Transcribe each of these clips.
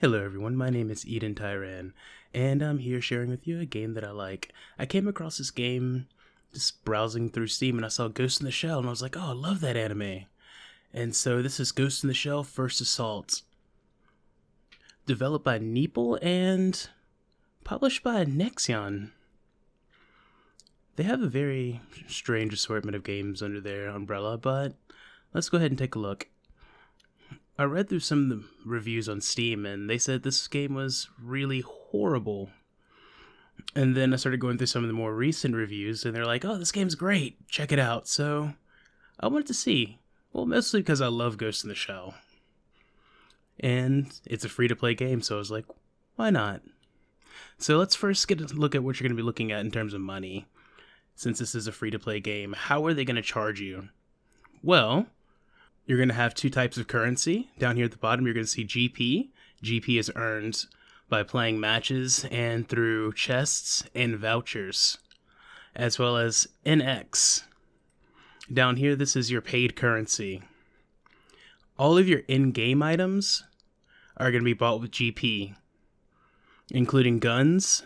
Hello everyone, my name is Eden Tyran, and I'm here sharing with you a game that I like. I came across this game just browsing through Steam and I saw Ghost in the Shell and I was like, oh, I love that anime. And so this is Ghost in the Shell First Assault. Developed by Neople and published by Nexon. They have a very strange assortment of games under their umbrella, but let's go ahead and take a look. I read through some of the reviews on Steam, and they said this game was really horrible. And then I started going through some of the more recent reviews, and they're like, oh, this game's great, check it out. So I wanted to see. Well, mostly because I love Ghost in the Shell. And it's a free-to-play game, so I was like, why not? So let's first get a look at what you're going to be looking at in terms of money. Since this is a free-to-play game, how are they going to charge you? Well, you're going to have two types of currency. Down here at the bottom, you're going to see GP. GP is earned by playing matches and through chests and vouchers, as well as NX. Down here, this is your paid currency. All of your in-game items are going to be bought with GP, including guns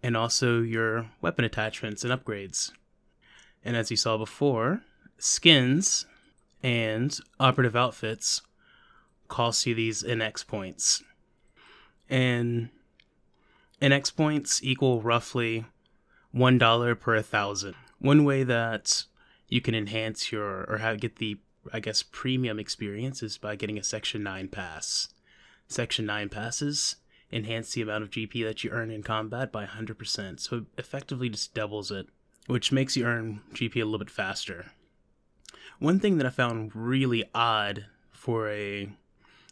and also your weapon attachments and upgrades. And as you saw before, skins and operative outfits cost you these NX points. And NX points equal roughly $1 per 1,000. One way that you can enhance your, or get the, premium experience is by getting a Section 9 pass. Section 9 passes enhance the amount of GP that you earn in combat by 100%, so it effectively just doubles it, which makes you earn GP a little bit faster. One thing that I found really odd for a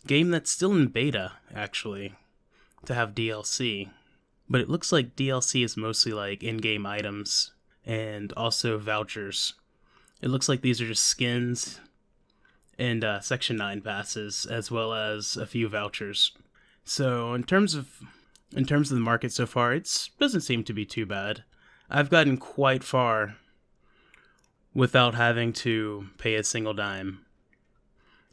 game that's still in beta, actually, to have DLC, but it looks like DLC is mostly like in-game items and also vouchers. It looks like these are just skins and Section 9 passes, as well as a few vouchers. So in terms of the market so far, it doesn't seem to be too bad. I've gotten quite far without having to pay a single dime.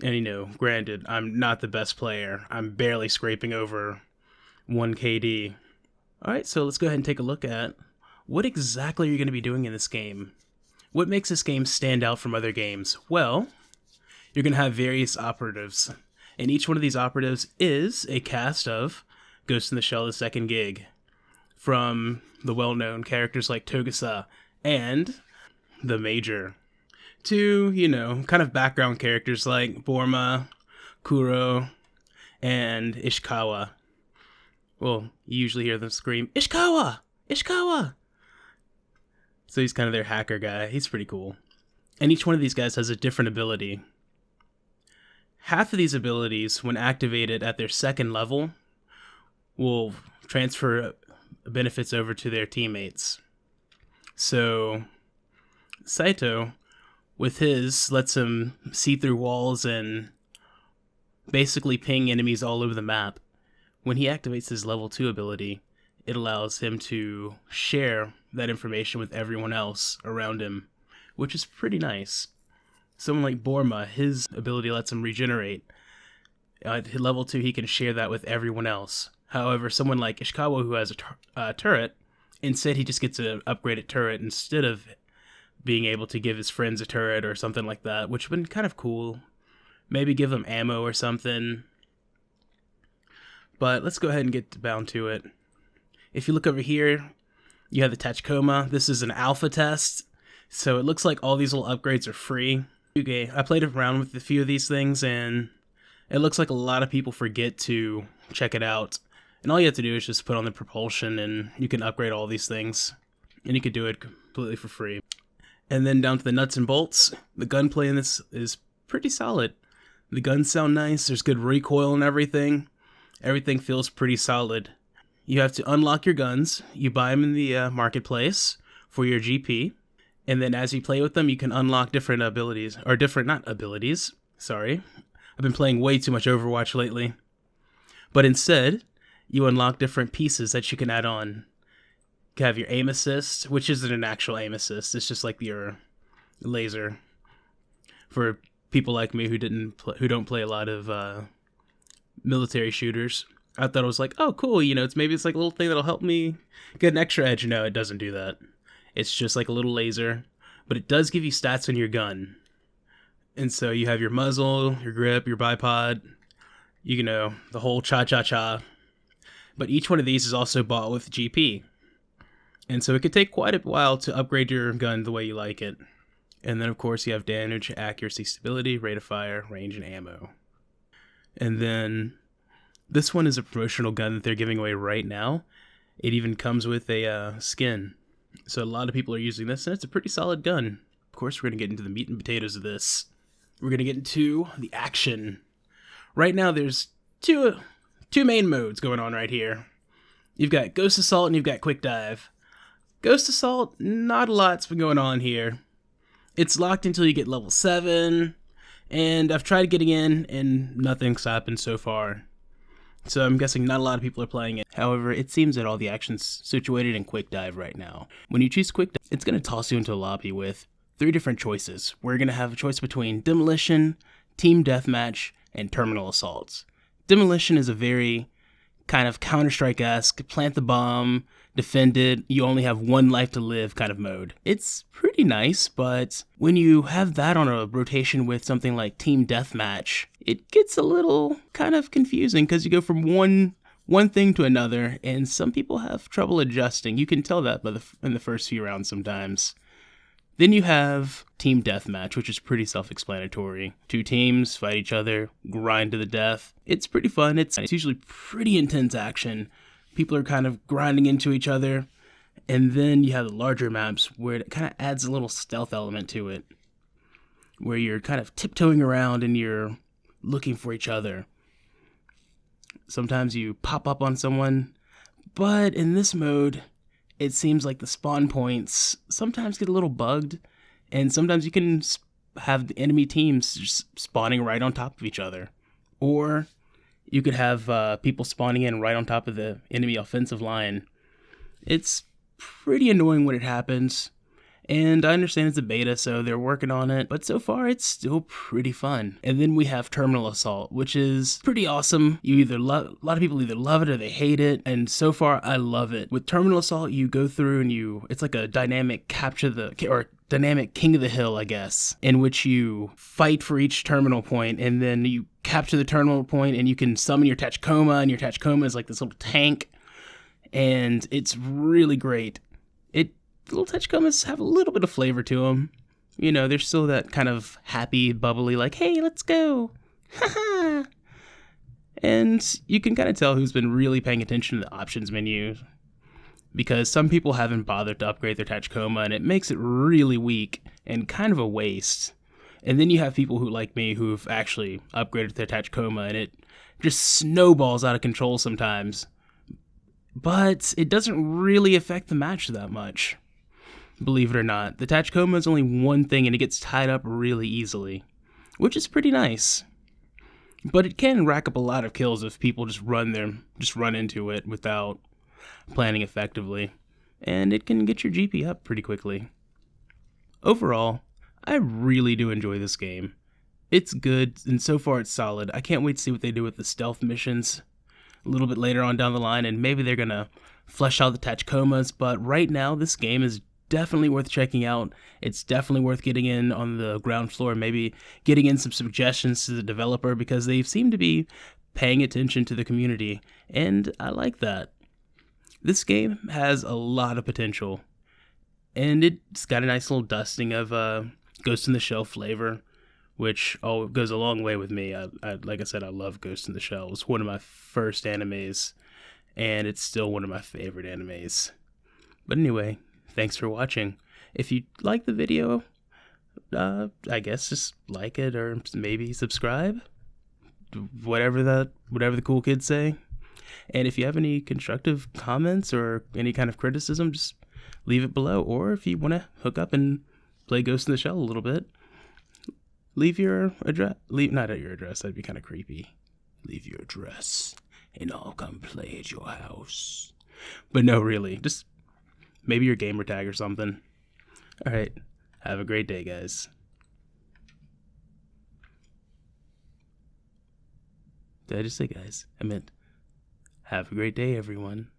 And granted, I'm not the best player. I'm barely scraping over 1 KD. Alright, so let's go ahead and take a look at what exactly you're going to be doing in this game. What makes this game stand out from other games? Well, you're going to have various operatives, and each one of these operatives is a cast of Ghost in the Shell: The Second Gig, from the well-known characters like Togusa and the Major, to, kind of background characters like Borma, Kuro, and Ishikawa. Well, you usually hear them scream, Ishikawa! Ishikawa! So he's kind of their hacker guy. He's pretty cool. And each one of these guys has a different ability. Half of these abilities, when activated at their second level, will transfer benefits over to their teammates. So Saito, with his, lets him see through walls and basically ping enemies all over the map. When he activates his level 2 ability, it allows him to share that information with everyone else around him, which is pretty nice. Someone like Borma, his ability lets him regenerate. At level 2, he can share that with everyone else. However, someone like Ishikawa, who has a turret, instead he just gets an upgraded turret instead of being able to give his friends a turret or something like that, which would be kind of cool. Maybe give them ammo or something. But let's go ahead and get down to it. If you look over here, you have the Tachikoma. This is an alpha test, so it looks like all these little upgrades are free. Okay, I played around with a few of these things, and it looks like a lot of people forget to check it out. And all you have to do is just put on the propulsion, and you can upgrade all these things. And you can do it completely for free. And then down to the nuts and bolts. The gunplay in this is pretty solid. The guns sound nice, there's good recoil and everything. Everything feels pretty solid. You have to unlock your guns. You buy them in the marketplace for your GP. And then as you play with them, you can unlock different abilities. Or not abilities. Sorry. I've been playing way too much Overwatch lately. But instead, you unlock different pieces that you can add on. You can have your aim assist, which isn't an actual aim assist. It's just like your laser. For people like me who don't play a lot of military shooters. I thought it was like, oh, cool, you know, maybe it's like a little thing that'll help me get an extra edge. No, it doesn't do that. It's just like a little laser, but it does give you stats on your gun. And so you have your muzzle, your grip, your bipod, you know, the whole cha-cha-cha. But each one of these is also bought with GP. And so it could take quite a while to upgrade your gun the way you like it. And then, of course, you have damage, accuracy, stability, rate of fire, range, and ammo. And then this one is a promotional gun that they're giving away right now. It even comes with a skin. So a lot of people are using this, and it's a pretty solid gun. Of course, we're going to get into the meat and potatoes of this. We're going to get into the action. Right now, there's two main modes going on right here. You've got Ghost Assault and you've got Quick Dive. Ghost Assault, not a lot's been going on here. It's locked until you get level 7, and I've tried getting in, and nothing's happened so far. So I'm guessing not a lot of people are playing it. However, it seems that all the action's situated in Quick Dive right now. When you choose Quick Dive, it's going to toss you into a lobby with 3 different choices. We're going to have a choice between Demolition, Team Deathmatch, and Terminal Assaults. Demolition is a very kind of Counter-Strike-esque, plant the bomb, defend it, you only have 1 life to live kind of mode. It's pretty nice, but when you have that on a rotation with something like Team Deathmatch, it gets a little kind of confusing because you go from one thing to another, and some people have trouble adjusting. You can tell that in the first few rounds sometimes. Then you have Team Deathmatch, which is pretty self-explanatory. 2 teams fight each other, grind to the death. It's pretty fun. It's usually pretty intense action. People are kind of grinding into each other. And then you have the larger maps where it kind of adds a little stealth element to it, where you're kind of tiptoeing around and you're looking for each other. Sometimes you pop up on someone, but in this mode, it seems like the spawn points sometimes get a little bugged, and sometimes you can have the enemy teams just spawning right on top of each other. Or you could have people spawning in right on top of the enemy offensive line. It's pretty annoying when it happens, and I understand it's a beta, so they're working on it, but so far it's still pretty fun. And then we have Terminal Assault, which is pretty awesome. A lot of people either love it or they hate it, and so far I love it. With Terminal Assault, you go through and it's like a dynamic dynamic King of the Hill, I guess, in which you fight for each terminal point, and then you capture the terminal point, and you can summon your Tachikoma, and your Tachikoma is like this little tank, and it's really great. Little Tachikomas have a little bit of flavor to them. You know, there's still that kind of happy, bubbly, like, hey, let's go. Haha. And you can kind of tell who's been really paying attention to the options menu, because some people haven't bothered to upgrade their Tachikoma, and it makes it really weak and kind of a waste. And then you have people who, like me, who've actually upgraded their Tachikoma, and it just snowballs out of control sometimes. But it doesn't really affect the match that much. Believe it or not, the Tachikoma is only one thing and it gets tied up really easily, which is pretty nice. But it can rack up a lot of kills if people just run into it without planning effectively, and it can get your GP up pretty quickly. Overall, I really do enjoy this game. It's good, and so far it's solid. I can't wait to see what they do with the stealth missions a little bit later on down the line, and maybe they're gonna flesh out the Tachikomas, but right now this game is definitely worth checking out. It's definitely worth getting in on the ground floor, maybe getting in some suggestions to the developer, because they seem to be paying attention to the community, and I like that. This game has a lot of potential, and it's got a nice little dusting of Ghost in the Shell flavor, which goes a long way with me. Like I said, I love Ghost in the Shell. It was one of my first animes, and it's still one of my favorite animes. But anyway, thanks for watching. If you like the video, I guess just like it or maybe subscribe. Whatever the cool kids say. And if you have any constructive comments or any kind of criticism, just leave it below. Or if you want to hook up and play Ghost in the Shell a little bit, leave your address. Not at your address, that'd be kind of creepy. Leave your address and I'll come play at your house. But no, really, just maybe your gamer tag or something. Alright, have a great day, guys. Did I just say guys? I meant Have a great day, everyone.